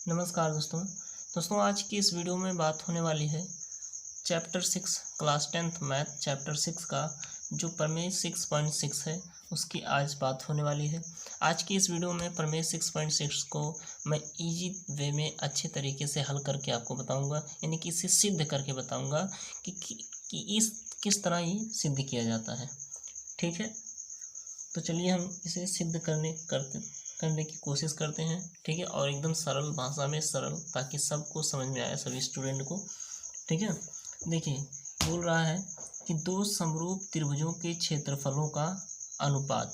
नमस्कार दोस्तों आज की इस वीडियो में बात होने वाली है chapter 6 class 10th math chapter 6 का जो प्रमेय 6.6 है उसकी आज बात होने वाली है। आज की इस वीडियो में प्रमेय 6.6 को मैं इजी वे में अच्छे तरीके से हल करके आपको बताऊंगा, यानी कि इसे सिद्ध करके बताऊंगा कि इस किस तरह ये सिद्ध किया जाता है। ठीक है, तो चलिए हम इसे सिद्ध करने की कोशिश करते हैं। ठीक है, और एकदम सरल भाषा में सरल, ताकि सबको समझ में आए, सभी स्टूडेंट को। ठीक है, देखिए बोल रहा है कि दो समरूप त्रिभुजों के क्षेत्रफलों का अनुपात,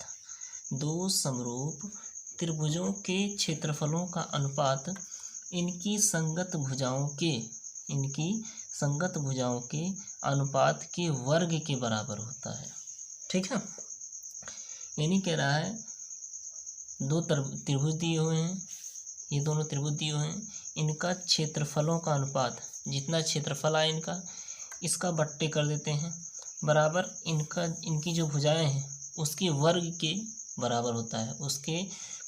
दो समरूप त्रिभुजों के क्षेत्रफलों का अनुपात इनकी संगत भुजाओं के अनुपात के वर्ग के बराबर होता है। ठीक है, यानी कह रहा है दो त्रिभुज दिए हुए हैं, ये दोनों त्रिभुज दिए हुए हैं, इनका क्षेत्रफलों का अनुपात, जितना क्षेत्रफल आए इनका, इसका बट्टे कर देते हैं, बराबर इनकी जो भुजाएं हैं उसके वर्ग के बराबर होता है, उसके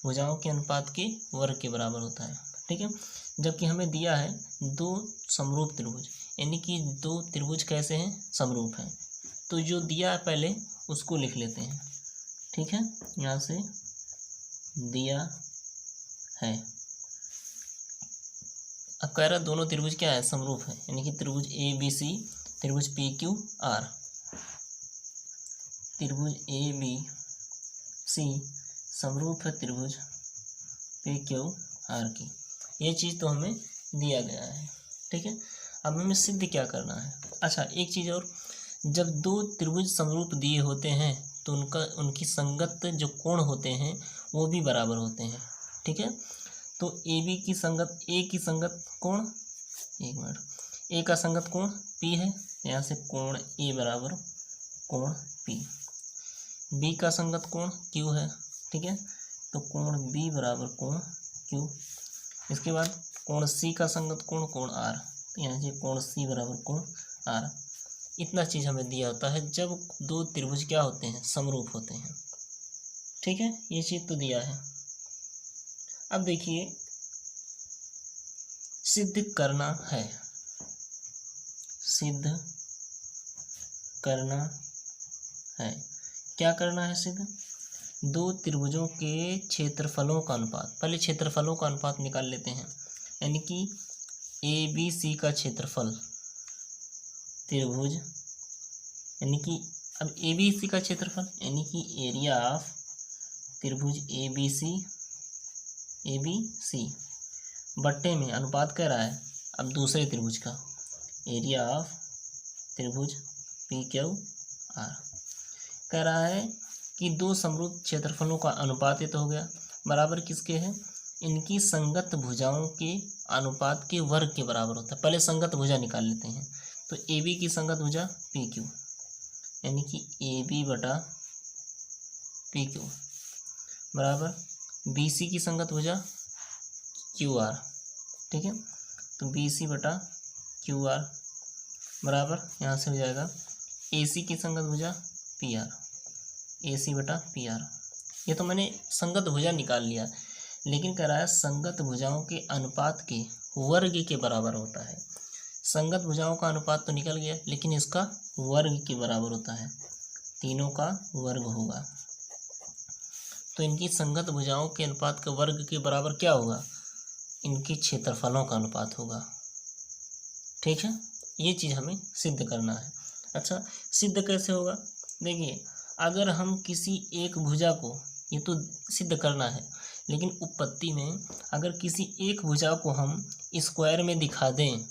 भुजाओं के अनुपात के वर्ग के बराबर होता है। ठीक है, जबकि हमें दिया है दो समरूप त्रिभुज, यानी कि दो त्रिभुज कैसे हैं, समरूप हैं। तो जो दिया है पहले उसको लिख लेते हैं। ठीक है, यहाँ से दिया है, अब कह रहा दोनों त्रिभुज क्या है, समरूप है, यानी कि त्रिभुज ABC, त्रिभुज PQR, त्रिभुज ABC समरूप है त्रिभुज PQR की। ये चीज़ तो हमें दिया गया है। ठीक है, अब हमें सिद्ध क्या करना है। अच्छा, एक चीज़ और, जब दो त्रिभुज समरूप दिए होते हैं तो उनकी संगत जो कोण होते हैं वो भी बराबर होते हैं। ठीक है, तो AB की संगत, A की संगत कोण, एक मिनट, A का संगत कोण P है, यहाँ से कोण A बराबर कोण P। B का संगत कोण Q है। ठीक है, तो कोण B बराबर कोण Q। इसके बाद कोण C का संगत कोण R, तो यहाँ से कोण C बराबर कोण R। इतना चीज़ हमें दिया होता है जब दो त्रिभुज क्या होते हैं, समरूप होते हैं। ठीक है, ये चीज़ तो दिया है। अब देखिए सिद्ध करना है, क्या करना है सिद्ध, दो त्रिभुजों के क्षेत्रफलों का अनुपात, पहले क्षेत्रफलों का अनुपात निकाल लेते हैं, यानी कि ABC का क्षेत्रफल त्रिभुज, यानी कि अब ABC का क्षेत्रफल यानी कि एरिया ऑफ त्रिभुज ABC बट्टे में अनुपात कह रहा है अब दूसरे त्रिभुज का, एरिया ऑफ त्रिभुज PQR कह रहा है कि दो समरूप क्षेत्रफलों का अनुपात, ये तो हो गया, बराबर किसके हैं, इनकी संगत भुजाओं के अनुपात के वर्ग के बराबर होता है। पहले संगत भुजा निकाल लेते हैं, तो AB की संगत भुजा PQ, यानी कि AB बटा PQ बराबर BC की संगत भुजा QR। ठीक है, तो BC बटा QR बराबर यहाँ से हो जाएगा AC की संगत भुजा PR, AC बटा PR। ये तो मैंने संगत भुजा निकाल लिया, लेकिन कह रहा है संगत भुजाओं के अनुपात के वर्ग के बराबर होता है। संगत भुजाओं का अनुपात तो निकल गया, लेकिन इसका वर्ग के बराबर होता है, तीनों का वर्ग होगा। तो इनकी संगत भुजाओं के अनुपात के वर्ग के बराबर क्या होगा, इनके क्षेत्रफलों का अनुपात होगा। ठीक है, ये चीज़ हमें सिद्ध करना है। अच्छा, सिद्ध कैसे होगा, देखिए अगर हम किसी एक भुजा को, ये तो सिद्ध करना है, लेकिन उत्पत्ति में अगर किसी एक भुजा को हम स्क्वायर में दिखा दें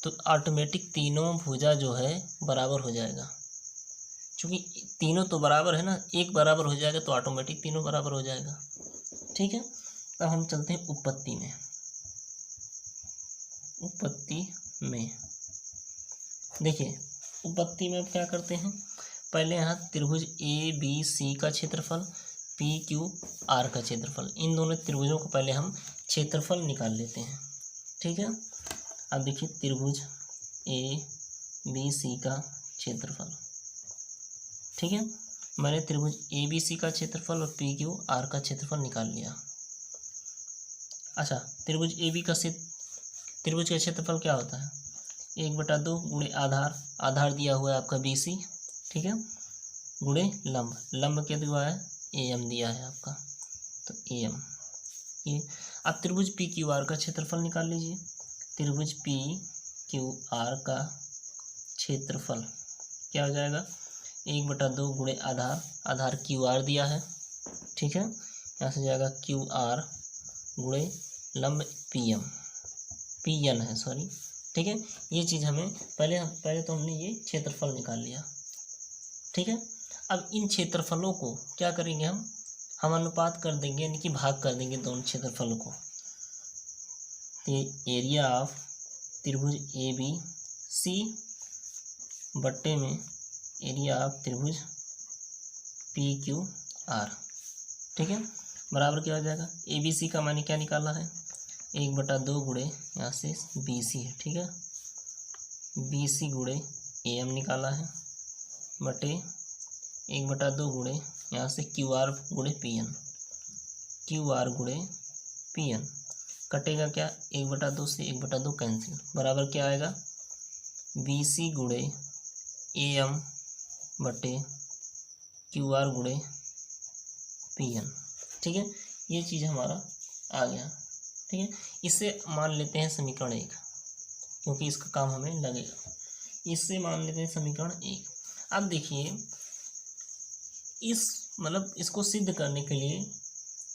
तो ऑटोमेटिक तीनों भुजा जो है बराबर हो जाएगा, क्योंकि तीनों तो बराबर है ना, एक बराबर हो जाएगा तो ऑटोमेटिक तीनों बराबर हो जाएगा। ठीक है, तो हम चलते हैं उत्पत्ति में। देखिए उत्पत्ति में अब क्या करते हैं, पहले यहाँ त्रिभुज ABC का क्षेत्रफल, PQR का क्षेत्रफल, इन दोनों त्रिभुजों को पहले हम क्षेत्रफल निकाल लेते हैं। ठीक है, अब देखिए त्रिभुज ABC का क्षेत्रफल। ठीक है, मैंने त्रिभुज ABC का क्षेत्रफल और PQR का क्षेत्रफल निकाल लिया। अच्छा, त्रिभुज ए बी का त्रिभुज का क्षेत्रफल क्या होता है? 1/2 गुणे आधार, आधार दिया हुआ है आपका BC, ठीक है, गुणे लंब, लंब क्या दिया है? AM दिया है आपका, तो AM ये। अब त्रिभुज PQR का क्षेत्रफल निकाल लीजिए। त्रिभुज PQR का क्षेत्रफल क्या हो जाएगा? 1/2 गुणे आधार, आधार QR दिया है, ठीक है, यहाँ से जाएगा QR गुणे लंब PN है, सॉरी, ठीक है। ये चीज़ हमें पहले तो हमने ये क्षेत्रफल निकाल लिया, ठीक है। अब इन क्षेत्रफलों को क्या करेंगे हम अनुपात कर देंगे, यानी कि भाग कर देंगे दोनों क्षेत्रफलों को। तो एरिया ऑफ त्रिभुज ABC बट्टे में एरिया ऑफ त्रिभुज PQR, ठीक है, बराबर क्या हो जाएगा? ABC का मैंने क्या निकाला है? 1/2 गुणे यहाँ से BC है, ठीक है, BC गुणे AM निकाला है, बटे 1/2 गुणे यहाँ से QR गुणे PN, QR गुणे PN, कटेगा क्या? 1/2 से 1/2 कैंसिल, बराबर क्या आएगा? BC गुणे AM बटे QR गुणे PN, ठीक है। ये चीज़ हमारा आ गया, ठीक है। इससे मान लेते हैं समीकरण 1, क्योंकि इसका काम हमें लगेगा। इससे मान लेते हैं समीकरण 1। अब देखिए, इसको सिद्ध करने के लिए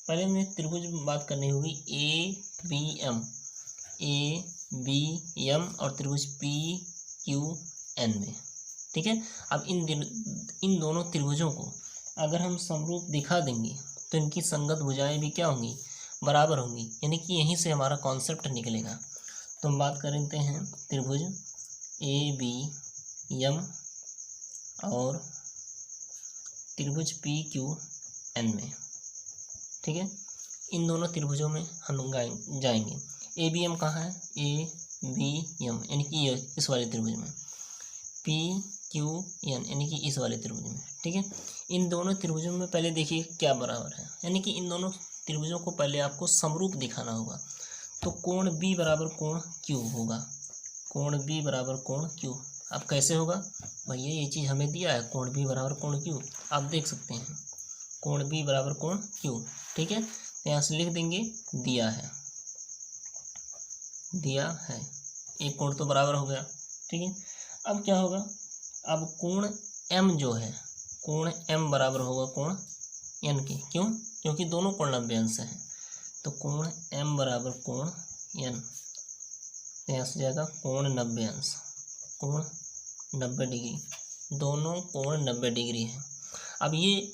पहले हमें त्रिभुज में बात करनी होगी ABM और त्रिभुज PQN में, ठीक है। अब इन दोनों त्रिभुजों को अगर हम समरूप दिखा देंगे तो इनकी संगत भुजाएं भी क्या होंगी? बराबर होंगी, यानी कि यहीं से हमारा कॉन्सेप्ट निकलेगा। तो हम बात करते हैं त्रिभुज ABM और त्रिभुज PQN में, ठीक है। इन दोनों त्रिभुजों में हम जाएंगे। ABM कहाँ है? ABM यानी कि इस वाले त्रिभुज में, PQN यानी कि इस वाले त्रिभुज में, ठीक है। इन दोनों त्रिभुजों में पहले देखिए क्या बराबर है, यानी कि इन दोनों त्रिभुजों को पहले आपको समरूप दिखाना होगा। तो कोण B बराबर कोण Q होगा, कोण B बराबर कोण Q। अब कैसे होगा भैया? ये चीज़ हमें दिया है, कोण B बराबर कोण Q, आप देख सकते हैं, कोण B बराबर कोण Q, ठीक है। तो यहाँ से लिख देंगे दिया है, एक कोण तो बराबर हो गया, ठीक है। अब क्या होगा? अब कोण M जो है, कोण M बराबर होगा कोण N के, क्यों? क्योंकि दोनों कोण 90 अंश हैं। तो कोण M बराबर कोण N, तो यहाँ से जाएगा कोण 90 अंश, कोण 90 डिग्री, दोनों कोण 90 डिग्री है। अब ये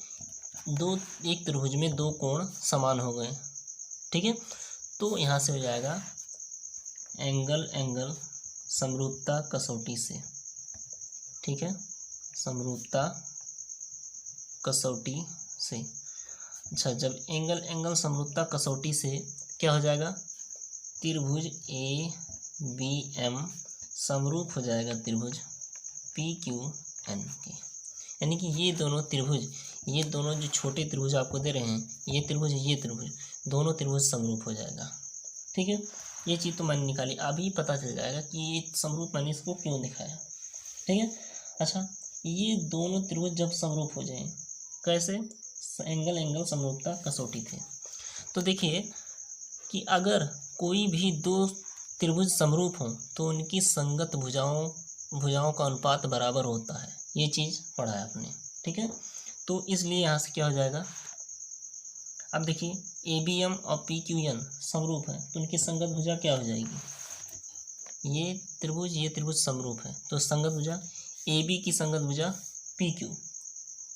एक त्रिभुज में दो कोण समान हो गए, ठीक है। तो यहाँ से हो जाएगा एंगल समरूपता कसौटी से, ठीक है, समरूपता कसौटी से। अच्छा, जब एंगल समरूपता कसौटी से क्या हो जाएगा? त्रिभुज ABM समरूप हो जाएगा त्रिभुज PQN के, यानी कि ये दोनों जो छोटे त्रिभुज आपको दे रहे हैं, ये त्रिभुज दोनों त्रिभुज समरूप हो जाएगा, ठीक है। ये चीज़ तो मैंने निकाली, अभी पता चल जाएगा कि ये समरूप मैंने इसको क्यों दिखाया, ठीक है। अच्छा, ये दोनों त्रिभुज जब समरूप हो जाएं, कैसे? एंगल समरूपता कसौटी थे। तो देखिए कि अगर कोई भी दो त्रिभुज समरूप हों तो उनकी संगत भुजाओं का अनुपात बराबर होता है, ये चीज़ पढ़ा है आपने, ठीक है। तो इसलिए यहाँ से क्या हो जाएगा? अब देखिए ABM और PQN समरूप है तो उनकी संगत भुजा क्या हो जाएगी? ये त्रिभुज समरूप है तो संगत भुजा AB की संगत भुजा PQ,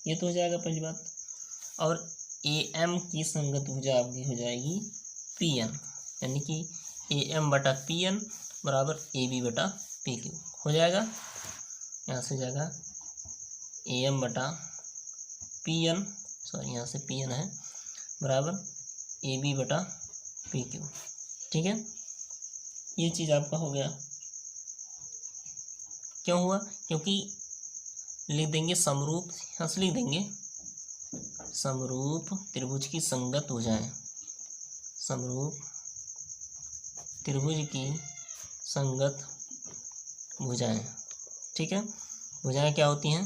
ये तो हो जाएगा पहली बात। और AM की संगत भुजा आपकी हो जाएगी PN, यानी कि AM बटा PN बराबर AB बटा PQ हो जाएगा। यहाँ से जाएगा AM बटा PN, सॉरी यहाँ से PN है, बराबर AB बटा PQ, ठीक है। ये चीज़ आपका हो गया। क्यों हुआ? क्योंकि लिख देंगे समरूप, यहाँ से लिख देंगे समरूप त्रिभुज की संगत भुजाएं, समरूप त्रिभुज की संगत भुजाएं। ठीक है, भुजाएं क्या होती हैं,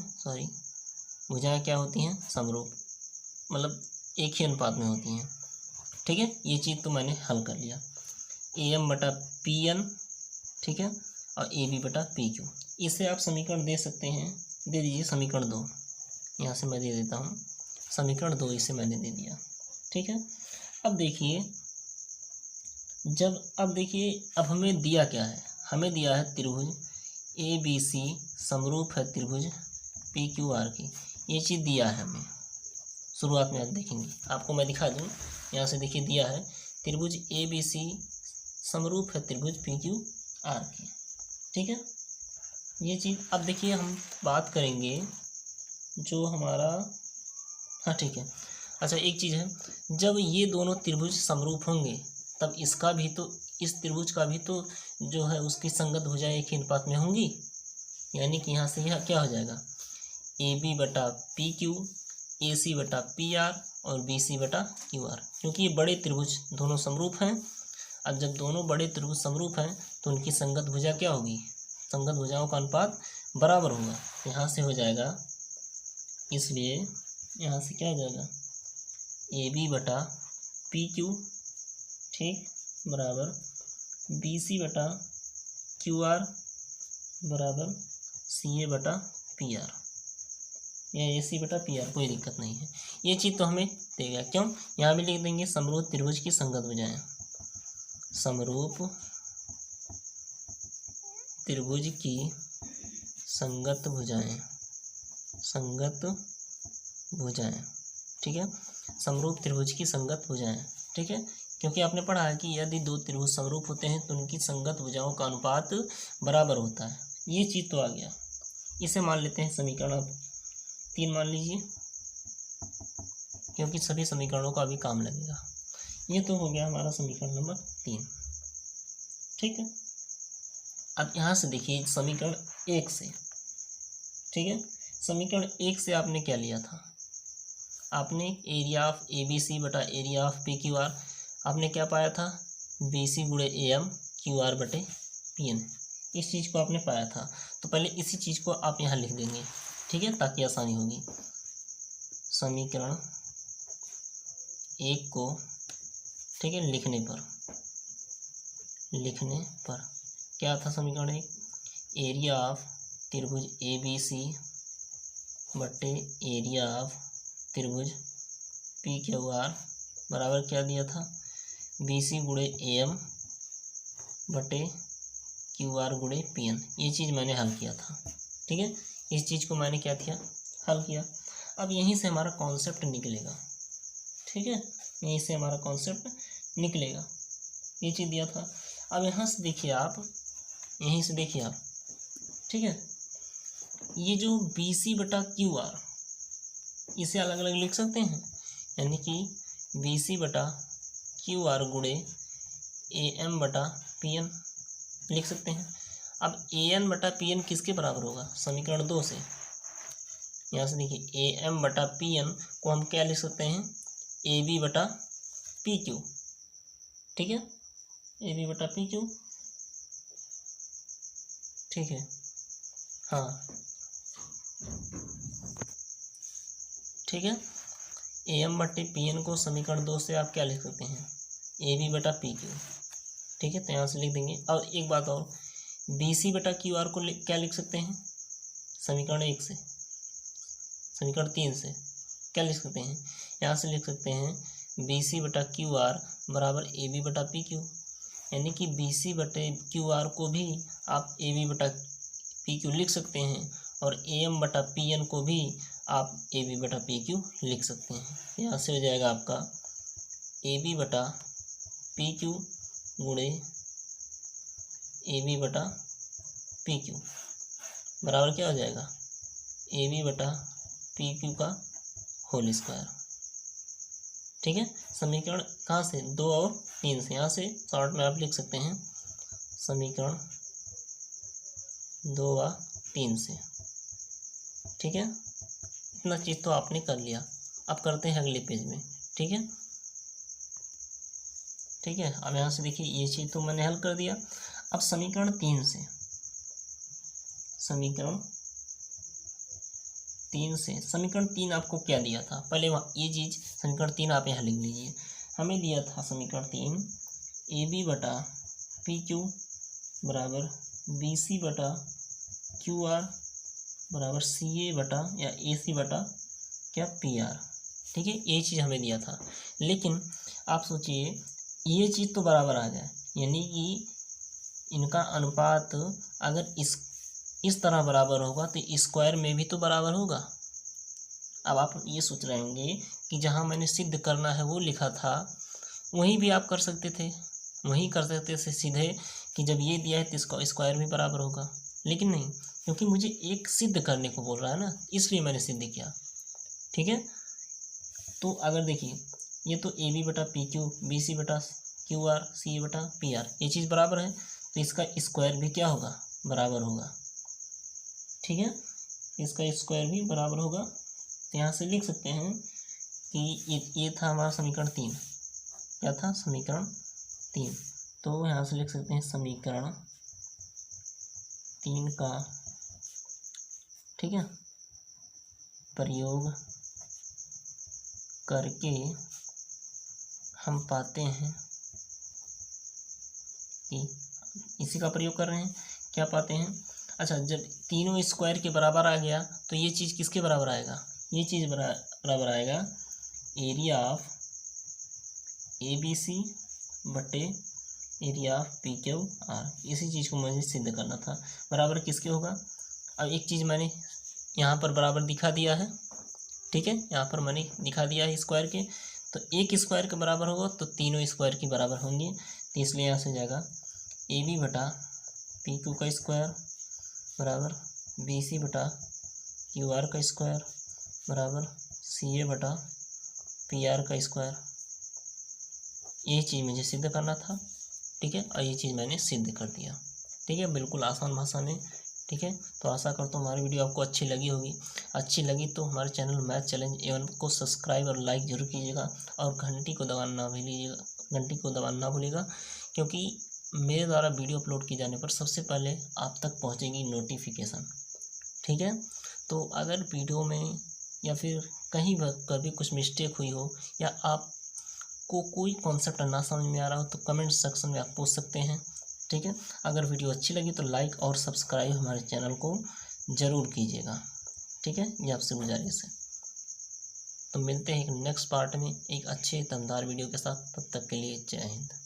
भुजाएं क्या होती हैं, समरूप, मतलब एक ही अनुपात में होती हैं। ठीक है, ये चीज़ तो मैंने हल कर लिया। AM बटा PN, ठीक है, और AB बटा PQ। इसे आप समीकरण दे सकते हैं, दे दीजिए समीकरण 2, यहाँ से मैं दे देता हूँ समीकरण 2, इसे मैंने दे दिया। ठीक है, अब देखिए अब हमें दिया क्या है, हमें दिया है त्रिभुज ABC समरूप है त्रिभुज PQR की, ये चीज़ दिया है हमें। शुरुआत में आप देखेंगे, आपको मैं दिखा दूँ, यहाँ से देखिए दिया है त्रिभुज ABC समरूप है त्रिभुज PQR की। ठीक है, ये चीज़ अब देखिए हम बात करेंगे जो हमारा, हाँ ठीक है, अच्छा एक चीज़ है, जब ये दोनों त्रिभुज समरूप होंगे तब इसका भी तो, इस त्रिभुज का भी तो जो है उसकी संगत भुजाएं एक ही अनुपात में होंगी, यानी कि यहाँ से यह क्या हो जाएगा, AB बटा PQ, AC बटा PR और BC बटा QR, क्योंकि ये बड़े त्रिभुज दोनों समरूप हैं। अब जब दोनों बड़े त्रिभुज समरूप हैं तो उनकी संगत भुजा क्या होगी, संगत भुजाओं का अनुपात बराबर होगा। यहाँ से हो जाएगा, इसलिए यहाँ से क्या हो जाएगा, AB बटा PQ, ठीक, बराबर BC बटा QR बराबर CA बटा PR या AC बटा PR, कोई दिक्कत नहीं है। ये चीज़ तो हमें देगा, क्यों, यहाँ भी लिख देंगे समरूप त्रिभुज की संगत भुजाएं, समरूप त्रिभुज की संगत भुजाएं, ठीक है, समरूप त्रिभुज की संगत भुजाएं। ठीक है, क्योंकि आपने पढ़ा है कि यदि दो त्रिभुज समरूप होते हैं तो उनकी संगत भुजाओं का अनुपात बराबर होता है। ये चीज़ तो आ गया, इसे मान लेते हैं समीकरण अब 3 मान लीजिए, क्योंकि सभी समीकरणों का अभी काम लगेगा। ये तो हो गया हमारा समीकरण नंबर 3। ठीक है, अब यहाँ से देखिए समीकरण 1 से, ठीक है, समीकरण 1 से आपने क्या लिया था, आपने एरिया ऑफ ABC बटा एरिया ऑफ PQR, आपने क्या पाया था, BC गुणे AM QR बटे PN, इस चीज़ को आपने पाया था। तो पहले इसी चीज़ को आप यहाँ लिख देंगे, ठीक है, ताकि आसानी होगी। समीकरण 1 को, ठीक है, लिखने पर क्या था समीकरण 1, एरिया ऑफ त्रिभुज ABC बटे एरिया ऑफ त्रिभुज PQR बराबर क्या दिया था, BC गुणे AM बटे QR गुणे PN। ये चीज़ मैंने हल किया था। ठीक है, इस चीज़ को मैंने क्या किया, हल किया। अब यहीं से हमारा कॉन्सेप्ट निकलेगा। ठीक है, यहीं से हमारा कॉन्सेप्ट निकलेगा, ये चीज़ दिया था। अब यहाँ से देखिए आप, यहीं से देखिए आप, ठीक है, ये जो BC बटा QR, इसे अलग अलग लिख सकते हैं, यानी कि BC बटा QR गुणे AM बटा PN लिख सकते हैं। अब AN बटा PN किसके बराबर होगा, समीकरण 2 से, यहाँ से देखिए AM बटा PN को हम क्या लिख सकते हैं, AB बटा PQ। ठीक है, AB बटा PQ, ठीक है, हाँ ठीक है, AM बटे PN को समीकरण 2 से आप क्या लिख सकते हैं, AB बटा PQ। ठीक है, तो यहाँ से लिख देंगे। और एक बात और, BC बटा QR को क्या लिख सकते हैं, समीकरण 1 से, समीकरण 3 से क्या लिख सकते हैं, यहाँ से लिख सकते हैं BC बटा QR बराबर AB बटा PQ, यानी कि BC बटे QR को भी आप AB बटा PQ लिख सकते हैं और AM बटा PN को भी आप AB बटा PQ लिख सकते हैं। यहाँ से हो जाएगा आपका AB बटा PQ गुणे AB बटा PQ बराबर क्या हो जाएगा, AB बटा PQ का होल स्क्वायर। ठीक है, समीकरण कहाँ से, 2 और 3 से, यहाँ से शॉर्ट में आप लिख सकते हैं समीकरण 2 व 3 से। ठीक है, इतना चीज़ तो आपने कर लिया। अब करते हैं अगले पेज में। ठीक है, ठीक है। अब यहाँ से देखिए ये चीज़ तो मैंने हल कर दिया। अब समीकरण 3 से, समीकरण 3 आपको क्या दिया था, पहले वहाँ ये चीज़ समीकरण 3 आप यहाँ लिख लीजिए। हमें दिया था समीकरण 3 AB बटा PQ बराबर BC बटा QR बराबर CA बटा या AC बटा क्या PR, ठीक है। ये चीज़ हमें दिया था, लेकिन आप सोचिए ये चीज़ तो बराबर आ जाए, यानी कि इनका अनुपात अगर इस तरह बराबर होगा तो स्क्वायर में भी तो बराबर होगा। अब आप ये सोच रहे होंगे कि जहाँ मैंने सिद्ध करना है वो लिखा था वहीं भी आप कर सकते थे, वहीं कर सकते थे सीधे कि जब ये दिया है तो इसका स्क्वायर भी बराबर होगा, लेकिन नहीं, क्योंकि मुझे एक सिद्ध करने को बोल रहा है ना, इसलिए मैंने सिद्ध किया, ठीक है। तो अगर देखिए ये तो AB बटा PQ BC बटा QR CA बटा PR ये चीज़ बराबर है, तो इसका स्क्वायर भी क्या होगा, बराबर होगा, ठीक है। इसका स्क्वायर भी बराबर होगा। तो यहाँ से लिख सकते हैं कि ये था हमारा समीकरण 3, क्या था, समीकरण 3। तो यहाँ से लिख सकते हैं समीकरण 3 का, ठीक है, प्रयोग करके हम पाते हैं कि इसी का प्रयोग कर रहे हैं, क्या पाते हैं। अच्छा, जब तीनों स्क्वायर के बराबर आ गया तो ये चीज़ किसके बराबर आएगा, ये चीज़ बराबर आएगा एरिया ऑफ ABC बटे एरिया ऑफ PQR। इसी चीज़ को मुझे सिद्ध करना था, बराबर किसके होगा। अब एक चीज़ मैंने यहाँ पर बराबर दिखा दिया है, ठीक है, यहाँ पर मैंने दिखा दिया है स्क्वायर के, तो एक स्क्वायर के बराबर होगा तो तीनों स्क्वायर के बराबर होंगे, तो इसलिए यहाँ से जाएगा AB बटा PQ का स्क्वायर बराबर BC बटा QR का स्क्वायर बराबर CA बटा PR का स्क्वायर। ये चीज़ मुझे सिद्ध करना था, ठीक है, और ये चीज़ मैंने सिद्ध कर दिया, ठीक है, बिल्कुल आसान भाषा में, ठीक है। तो आशा करता हूँ हमारी वीडियो आपको अच्छी लगी होगी। अच्छी लगी तो हमारे चैनल मैथ चैलेंज एवन को सब्सक्राइब और लाइक जरूर कीजिएगा, और घंटी को दबाना ना भूलिएगा, घंटी को दबाना ना भूलिएगा, क्योंकि मेरे द्वारा वीडियो अपलोड किए जाने पर सबसे पहले आप तक पहुँचेगी नोटिफिकेशन, ठीक है। तो अगर वीडियो में या फिर कहीं कभी कुछ मिस्टेक हुई हो या आपको कोई कॉन्सेप्ट ना समझ में आ रहा हो तो कमेंट सेक्शन में आप पूछ सकते हैं, ठीक है। अगर वीडियो अच्छी लगी तो लाइक और सब्सक्राइब हमारे चैनल को ज़रूर कीजिएगा, ठीक है, ये आपसे गुजारिश है। तो मिलते हैं एक नेक्स्ट पार्ट में एक अच्छे दमदार वीडियो के साथ, तब तक के लिए जय हिंद।